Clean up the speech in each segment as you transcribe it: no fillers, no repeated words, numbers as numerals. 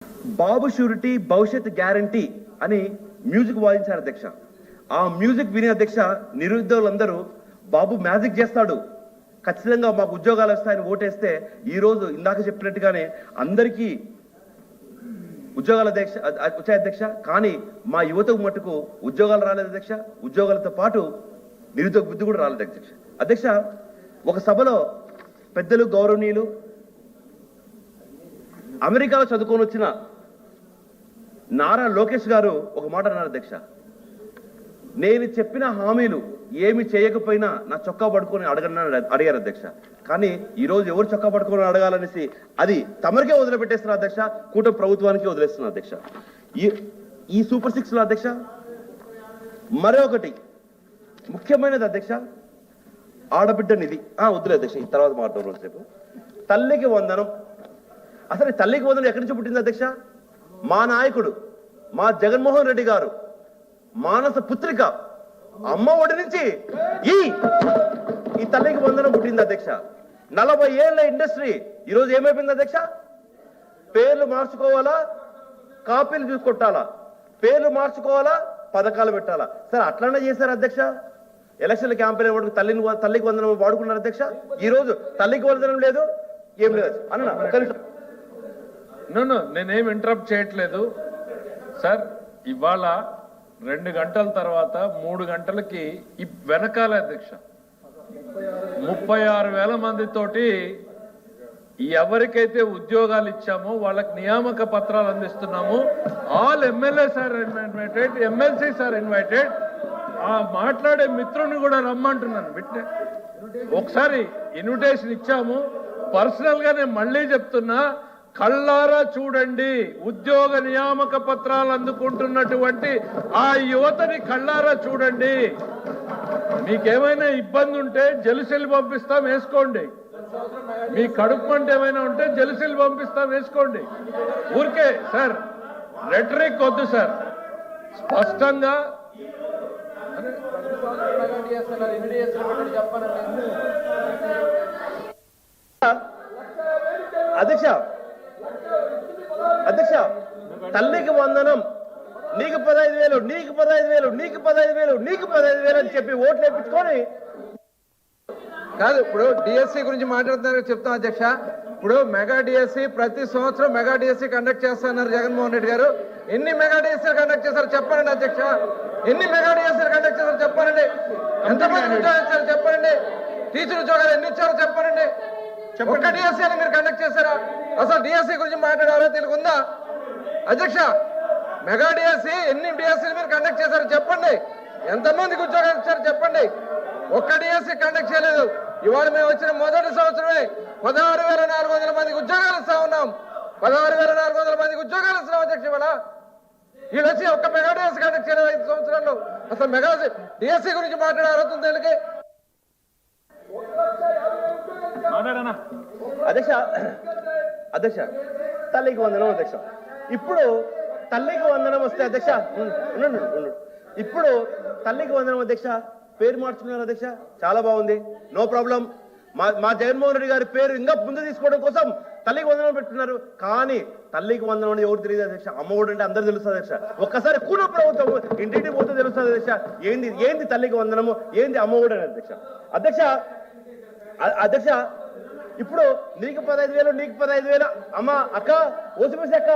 బాబు surety భవిష్యత్ guarantee అని music వాయించారు అధ్యక్ష. ఆ మ్యూజిక్ వినే అధ్యక్ష నిరుద్యోగులందరూ బాబు మ్యాజిక్ చేస్తాడు, ఖచ్చితంగా మాకు ఉద్యోగాలు వస్తాయని ఓటేస్తే ఈరోజు ఇందాక చెప్పినట్టుగానే అందరికీ ఉద్యోగాల అధ్యక్ష వచ్చాయి అధ్యక్ష. కానీ మా యువతకు మటుకు ఉద్యోగాలు రాలేదు అధ్యక్ష. ఉద్యోగాలతో పాటు నిరుద్యోగ బుద్ధి కూడా రాలేదు అధ్యక్ష. అధ్యక్ష, ఒక సభలో పెద్దలు గౌరవనీయులు అమెరికాలో చదువుకొని వచ్చిన నారా లోకేష్ గారు ఒక మాట అన్నారు అధ్యక్ష. నేను చెప్పిన హామీలు ఏమి చేయకపోయినా నా చొక్కా పడుకొని అడిగారు అధ్యక్ష. కానీ ఈరోజు ఎవరు చొక్కా పడుకొని అడగాలనేసి అది తమరికే వదిలిపెట్టేస్తున్నారు అధ్యక్ష, కూటమి ప్రభుత్వానికి వదిలేస్తున్నారు అధ్యక్ష. ఈ సూపర్ 6 లో అధ్యక్ష మరొకటి ముఖ్యమైనది అధ్యక్ష, ఆడబిడ్డ నిధి. వద్దులే అధ్యక్ష, ఈ తర్వాత మాట్లాడడం రేపు. తల్లికి వందనం. అసలు తల్లికి వందనం ఎక్కడి నుంచి పుట్టింది అధ్యక్ష? మా నాయకుడు మా జగన్మోహన్ రెడ్డి గారు మానస పుత్రిక అమ్మ ఒడి నుంచి ఈ తల్లికి వందనం పుట్టింది అధ్యక్ష. 40 ఏళ్ల ఇండస్ట్రీ ఈరోజు ఏమైపోయింది అధ్యక్ష? పేర్లు మార్చుకోవాలా, కాపీలు చూసుకొట్టాలా, పేర్లు మార్చుకోవాలా, పథకాలు పెట్టాలా. సరే అట్లనే చేశారు అధ్యక్ష. ఎలక్షన్ల క్యాంపెయిన్ వరకు తల్లికి వందనం వాడుకున్నారు అధ్యక్ష. ఈ రోజు తల్లికి వందనం లేదు, ఏం లేదు అన్న. నేనేం ఇంటరప్ట్ చేయట్లేదు సార్. ఇవాళ 2 గంటల తర్వాత 3 గంటలకి వెనకాల అధ్యక్ష 36,000 మందితోటి ఎవరికైతే ఉద్యోగాలు ఇచ్చామో వాళ్ళకి నియామక పత్రాలు అందిస్తున్నాము. All MLAs are invited, MLCs are invited. ఆ మాట్లాడే మిత్రుని కూడా రమ్మంటున్నాను. ఒకసారి ఇన్విటేషన్ ఇచ్చాము. పర్సనల్ గా నేను మళ్ళీ చెప్తున్నా, కళ్ళారా చూడండి. ఉద్యోగ నియామక పత్రాలు అందుకుంటున్నటువంటి ఆ యువతని కళ్ళారా చూడండి. మీకేమైనా ఇబ్బంది ఉంటే జలుసెల్లి పంపిస్తాం, వేసుకోండి. మీ కడుపు మంట ఏమైనా ఉంటే జలుసెల్లి పంపిస్తాం, వేసుకోండి. ఊరికే సార్ రెటరిక్ వద్దు సార్, స్పష్టంగా అధ్యక్ష అధ్యక్ష తల్లికి వందనం, నీకు 15,000, నీకు 15,000, నీకు 15,000, నీకు 15,000 అని చెప్పి ఓట్లు వేయించుకొని కాదు. ఇప్పుడు డిఎస్సి గురించి మాట్లాడుతున్నారు చెప్తాం అధ్యక్ష. ఇప్పుడు మెగా డిఎస్సి ప్రతి సంవత్సరం మెగా డిఎస్సి కండక్ట్ చేస్తున్నారు జగన్మోహన్ రెడ్డి గారు. ఎన్ని మెగా డిఎస్సీలు కండక్ట్ చేశారు చెప్పండి అధ్యక్ష. ఎన్ని మెగా డిఎస్సీలు కండక్ట్ చేశారు చెప్పండి. ఎంతమంది ఉద్యోగాలు ఇచ్చారు చెప్పండి. టీచర్ ఉద్యోగాలు ఎన్ని ఇచ్చారో చెప్పండి. ఒక్క డిఎస్సీ అని మీరు కండక్ట్ చేశారా? అసలు డిఎస్సీ గురించి మాట్లాడారో తెలుగుందా అధ్యక్ష? మెగా డిఎస్సీ ఎన్ని డిఎస్సీలు మీరు కండక్ట్ చేశారో చెప్పండి. ఎంతమందికి ఉద్యోగాలు ఇచ్చారు చెప్పండి. ఒక్క డిఎస్సీ కండక్ట్ చేయలేదు. ఇవాళ మేము వచ్చిన మొదటి సంవత్సరమే 16,400 మందికి ఉద్యోగాలు ఇస్తా ఉన్నాం. 16,400 మందికి ఉద్యోగాలు ఇస్తున్నాం అధ్యక్ష. ఇవాళ వీళ్ళు వచ్చి ఒక్క మెగా డిఎస్సీ కండక్ట్ చేయలేదు 5 సంవత్సరాల్లో. అసలు మెగా డిఎస్సీ గురించి మాట్లాడే అర్హత తెలుగు అధ్యక్ష. అధ్యక్ష తల్లికి వందనం అధ్యక్ష. ఇప్పుడు తల్లికి వందనం వస్తే అధ్యక్ష ఇప్పుడు తల్లికి వందనం అధ్యక్ష పేరు మార్చుకున్నారు అధ్యక్ష. చాలా బాగుంది, నో ప్రాబ్లం. మా జగన్మోహన్ రెడ్డి గారి పేరు ఇంకా ముందు తీసుకోవడం కోసం తల్లికి వందనం పెట్టుకున్నారు. కానీ తల్లికి వందనం అని ఎవరు తెలియదు అధ్యక్ష. అమ్మఒడి అంటే అందరూ తెలుస్తుంది అధ్యక్ష. ఒక్కసారి కూడ ప్రభుత్వం ఇంటింటికి పోతే తెలుస్తుంది అధ్యక్ష. ఏంది తల్లికి వందనము, ఏంది అమ్మఒడి అని అధ్యక్ష. అధ్యక్ష అధ్యక్ష ఇప్పుడు నీకు 15,000, నీకు 15,000. అమ్మ అక్క ఓసిపిసి అక్క,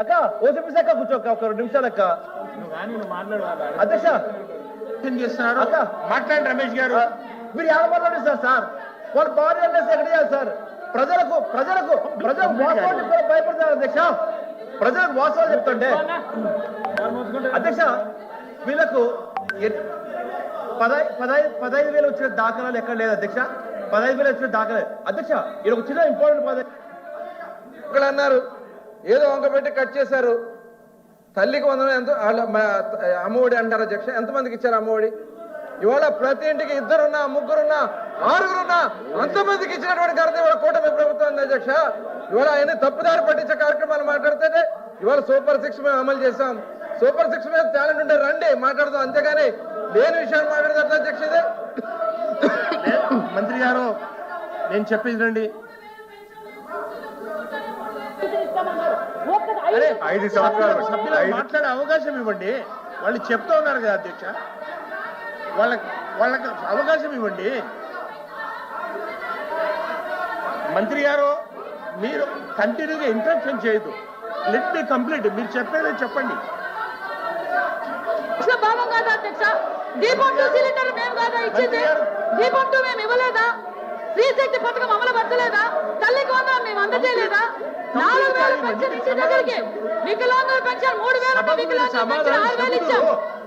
అక్క ఓసిపిసి అక్క కూర్చోక్క, ఒక 2 నిమిషాలు అక్క. అధ్యక్ష చేస్తున్నారు మాట్లాడండి రమేష్ గారు. మీరు ఎలా మాట్లాడిస్తారు సార్? వాళ్ళు భార్య అంటే ఎక్కడ చేయాలి సార్? ప్రజలకు వాస్తవాన్ని కూడా భయపడతారు అధ్యక్ష. ప్రజలకు వాస్తవాలు చెప్తుంటే అధ్యక్ష వీళ్ళకు 15,000 వచ్చిన దాఖలాలు ఎక్కడ లేదు అధ్యక్ష. 15,000 వచ్చిన దాఖలా అధ్యక్ష. ఇది ఒక చిన్న ఇంపార్టెంట్ ఇక్కడ అన్నారు ఏదో వంక పెట్టి కట్ చేశారు. తల్లికి వందనం ఎంత అమ్మఒడి అంటారు అధ్యక్ష. ఎంతమందికి ఇచ్చారు అమ్మఒడి? ఇవాళ ప్రతి ఇంటికి 2 3 6 అంతమందికి ఇచ్చినటువంటి ఘనత ఇవాళ కూటమి ప్రభుత్వం ఉంది అధ్యక్ష. ఇవాళ ఆయన తప్పుదారి పట్టించే కార్యక్రమాలు మాట్లాడితే ఇవాళ సూపర్ 6 మేము అమలు చేశాం. సూపర్ 6 మీద టాలెంట్ ఉంటే రండి మాట్లాడదాం, అంతేగాని లేని విషయాలు మాట్లాడతారు అధ్యక్ష. ఇదే మంత్రి గారు నేను చెప్పేది రండి. 5 సంవత్సరాలు సభ్యులకు మాట్లాడే అవకాశం ఇవ్వండి. వాళ్ళు చెప్తా ఉన్నారు కదా అధ్యక్ష, వాళ్ళకి అవకాశం ఇవ్వండి. మంత్రి గారు మీరు కంటిన్యూగా ఇంటరప్షన్ చేయదు. Let me complete. మీరు చెప్పేది చెప్పండి. భావం కాదా అధ్యక్ష? దీపం 2 సిలిండర్ మేము కాదా ఇచ్చింది? దీపం 2 మేము ఇవ్వలేదా? స్త్రీ శక్తి పథకం అమలు పరచలేదా? తల్లికి వందనం మేము అందజేయలేదా? 4,000 పెన్షన్ ఇంటి దగ్గరికి, వికలాంగుల పెన్షన్ 3,000, వికలాంగుల పెన్షన్ 6,000 ఇచ్చాం.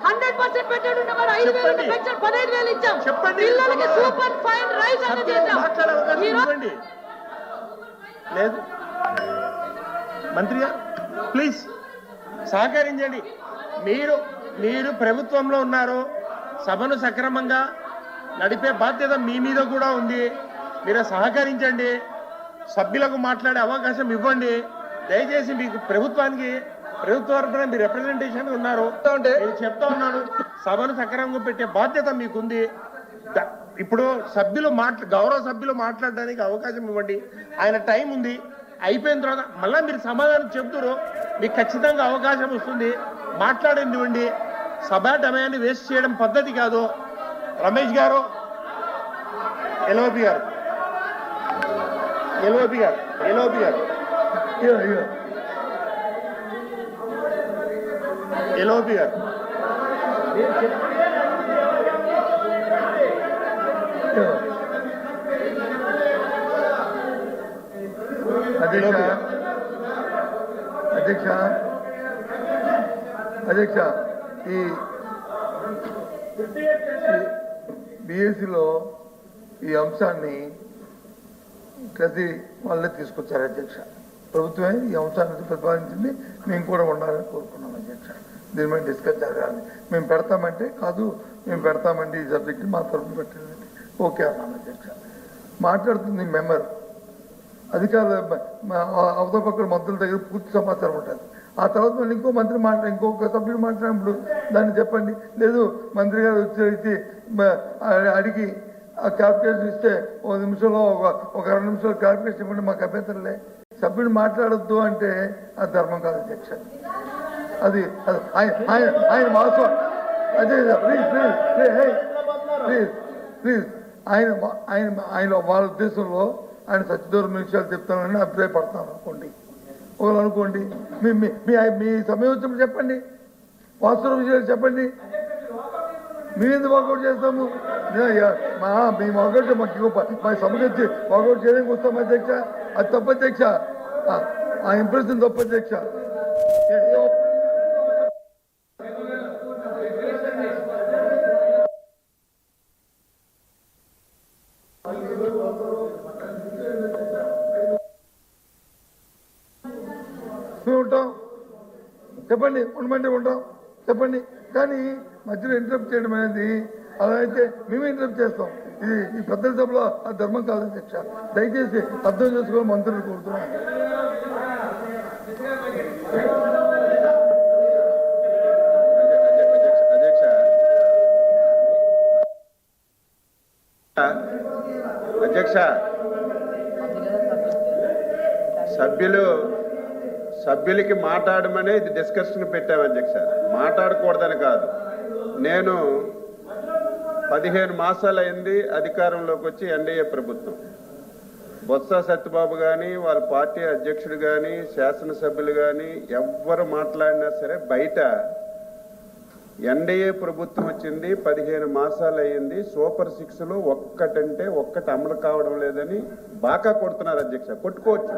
100% పెట్టాడు ఉన్నవాడు 5,000 పెన్షన్ 15,000 ఇచ్చాం. పిల్లలకి సూపర్ ఫైన్ రైస్ అందజేద్దాం. మాట్లాడే అవకాశం ఇవ్వండి. లేదు మంత్రి గారు ప్లీజ్ సహకరించండి. మీరు ప్రభుత్వంలో ఉన్నారు. సభను సక్రమంగా నడిపే బాధ్యత మీ మీద కూడా ఉంది. మీరు సహకరించండి. సభ్యులకు మాట్లాడే అవకాశం ఇవ్వండి. దయచేసి మీకు ప్రభుత్వం తరఫున మీరు రిప్రజెంటేషన్ ఉన్నారు. నేను చెప్తా ఉన్నాను, సభను సక్రమంగా పెట్టే బాధ్యత మీకుంది. ఇప్పుడు గౌరవ సభ్యులు మాట్లాడడానికి అవకాశం ఇవ్వండి. ఆయన టైం ఉంది. అయిపోయిన తర్వాత మళ్ళీ మీరు సమాధానం చెప్తారు. మీకు ఖచ్చితంగా అవకాశం వస్తుంది. మాట్లాడండి. సభా సమయాన్ని వేస్ట్ చేయడం పద్ధతి కాదు. రమేష్ గారు, ఎల్ఓపి గారు అధ్యక్ష ఈ బిఎస్సిలో ఈ అంశాన్ని ప్రతి వాళ్ళే తీసుకొచ్చారు అధ్యక్ష. ప్రభుత్వమే ఈ అంశాన్ని ప్రతిపాదించింది. మేము కూడా ఉండాలని కోరుకున్నాం అధ్యక్ష. దీని మీద డిస్కస్ జరగాలి. మేము పెడతామంటే కాదు, మేము పెడతామండి ఈ సబ్జెక్ట్ మా తరఫున పెట్టాలండి. ఓకే అన్నాను అధ్యక్ష. మాట్లాడుతుంది మెంబర్, అధికారుల అవతల పక్కల మంత్రుల దగ్గర పూర్తి సమాచారం ఉంటుంది. ఆ తర్వాత మళ్ళీ ఇంకొక సభ్యుడు మాట్లాడినప్పుడు దాన్ని చెప్పండి. లేదు మంత్రి గారు వచ్చి అడిగి ఆ క్యాల్కులేషన్ ఇస్తే 1 నిమిషంలో ఒక 2 నిమిషాలు క్యాల్కులేషన్ ఇవ్వండి, మాకు అభ్యంతరంలే. సభ్యుడు మాట్లాడొద్దు అంటే అది ధర్మం కాదు అధ్యక్ష. అది ఆయన వాస్తవం అధ్యక్ష. ప్లీజ్ ఆయన వాళ్ళ ఉద్దేశంలో ఆయన సత్యదూరం విషయాలు చెప్తానని అభిప్రాయపడతాను అనుకోండి. ఒకరు అనుకోండి, మీ సమయం వచ్చినప్పుడు చెప్పండి, వాస్తవ విషయాలు చెప్పండి. మేమెందుకు వాకౌట్ చేస్తాము? మేము వాకౌట్ మా సభకు వచ్చి వాకౌట్ చేయడానికి వస్తాం అధ్యక్ష. అది తప్పు అధ్యక్ష. ఆ ఇంప్రెషన్ తప్పు అధ్యక్ష. మేము ఉంటాం, చెప్పండి. ఉండమంటే ఉంటాం, చెప్పండి. కానీ మధ్యలో ఇంటరప్ట్ చేయడం అనేది అలా అయితే మేము ఇంటరప్ట్ చేస్తాం. ఇది ఈ పెద్ద సభలో ఆ ధర్మం కాదు అధ్యక్ష. దయచేసి అర్థం చేసుకోవాలి మంత్రులు కోరుతున్నాను. అధ్యక్ష, సభ్యులకి మాట్లాడమనే ఇది డిస్కషన్ పెట్టాము అధ్యక్ష. మాట్లాడకూడదని కాదు. నేను 15 మాసాలు అయింది అధికారంలోకి వచ్చి ఎన్డీఏ ప్రభుత్వం. బొత్స సత్యబాబు కానీ, వాళ్ళ పార్టీ అధ్యక్షుడు కానీ, శాసనసభ్యులు కానీ ఎవ్వరు మాట్లాడినా సరే బయట ఎన్డీఏ ప్రభుత్వం వచ్చింది 15 మాసాలు అయ్యింది, సూపర్ 6లో ఒక్కటంటే ఒక్కటి అమలు కావడం లేదని బాగా కొడుతున్నారు అధ్యక్ష. కొట్టుకోవచ్చు.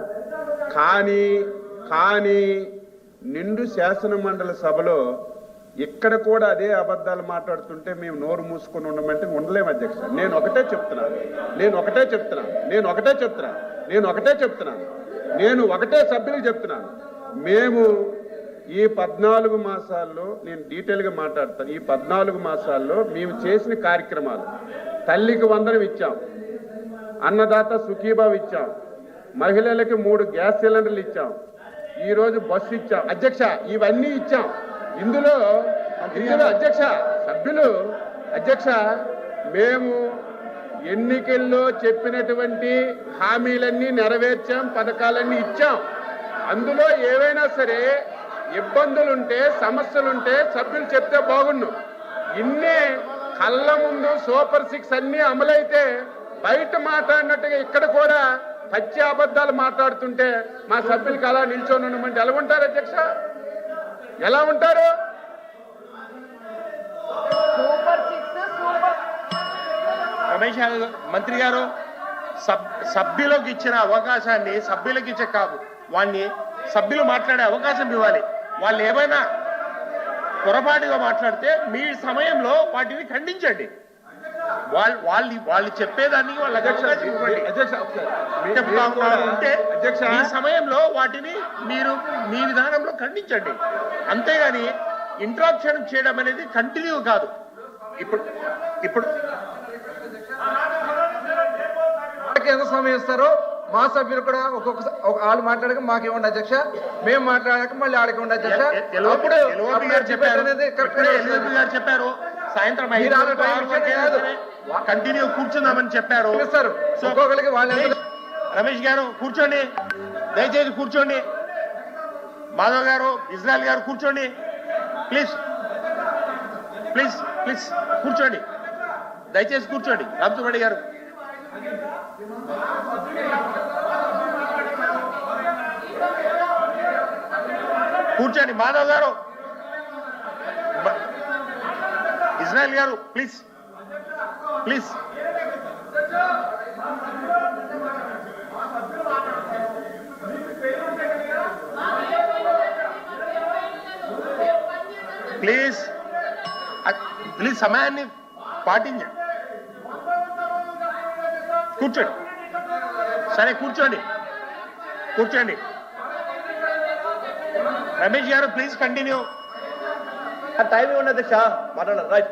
కానీ నిండు శాసన మండలి సభలో ఇక్కడ కూడా అదే అబద్ధాలు మాట్లాడుతుంటే మేము నోరు మూసుకొని ఉండమంటే ఉండలేము అధ్యక్ష. నేను ఒకటే సభ్యులకు చెప్తున్నాను. మేము ఈ 14 మాసాల్లో, నేను డీటెయిల్గా మాట్లాడతాను, ఈ 14 మాసాల్లో మేము చేసిన కార్యక్రమాలు, తల్లికి వందనం ఇచ్చాం, అన్నదాత సుఖీభావ్ ఇచ్చాం, మహిళలకి 3 గ్యాస్ సిలిండర్లు ఇచ్చాం, ఈరోజు బస్సు ఇచ్చాం అధ్యక్ష. ఇవన్నీ ఇచ్చాం. ఇందులో అధ్యక్ష మేము ఎన్నికల్లో చెప్పినటువంటి హామీలన్నీ నెరవేర్చాం, పథకాలన్నీ ఇచ్చాం. అందులో ఏవైనా సరే ఇబ్బందులుంటే సమస్యలుంటే సభ్యులు చెప్తే బాగుండు. ఇన్నే కళ్ళ ముందు సూపర్ 6 అన్ని అమలైతే బయట మాట్లాడినట్టుగా ఇక్కడ కూడా పచ్చి అబద్ధాలు మాట్లాడుతుంటే మా సభ్యులకు అలా నిల్చొని ఉండమంటే ఎలా ఉంటారు అధ్యక్ష? ఎలా ఉంటారు? రమేష్ మంత్రి గారు సభ్యులకు ఇచ్చిన అవకాశాన్ని సభ్యులకు ఇచ్చే కాదు, వాడిని సభ్యులు మాట్లాడే అవకాశం ఇవ్వాలి. వాళ్ళు ఏమైనా పొరపాటుగా మాట్లాడితే మీ సమయంలో వాటిని ఖండించండి. వాళ్ళు చెప్పేదానికి వాళ్ళ అవకాశం ఇవ్వండి. ఉంటే ఈ సమయంలో వాటిని మీరు మీ విధానంలో ఖండించండి. అంతేగాని ఇంట్రాక్షన్ చేయడం అనేది కంటిన్యూ కాదు. ఇప్పుడు ఎంత సమయం ఇస్తారో మా సభ్యులు కూడా వాళ్ళు మాట్లాడక మాకు ఇవ్వండి అధ్యక్ష, మేము మాట్లాడక మళ్ళీ ఆడకి ఇవ్వండి అధ్యక్ష. చెప్పారు సాయంత్రం కంటిన్యూ కూర్చుందామని చెప్పారు. ఒక్కొక్కరికి వాళ్ళు రమేష్ గారు కూర్చోండి, దయచేసి కూర్చోండి. మాధవ్ గారు, ఇజ్రాయల్ గారు కూర్చోండి ప్లీజ్ ప్లీజ్ ప్లీజ్ కూర్చోండి, దయచేసి కూర్చోండి. రామసుబ్బారెడ్డి గారు కూర్చోండి. మాధవ్ గారు, ఇజ్రాయల్ గారు ప్లీజ్ ప్లీజ్. ప్లీజ్ ప్లీజ్ సమయాన్ని పాటించండి. కూర్చోండి, సరే కూర్చోండి కూర్చోండి. రమేష్ గారు ప్లీజ్ కంటిన్యూ. టైం ఇవ్వండి అధ్యక్ష, మాట్లాడాలి రైట్.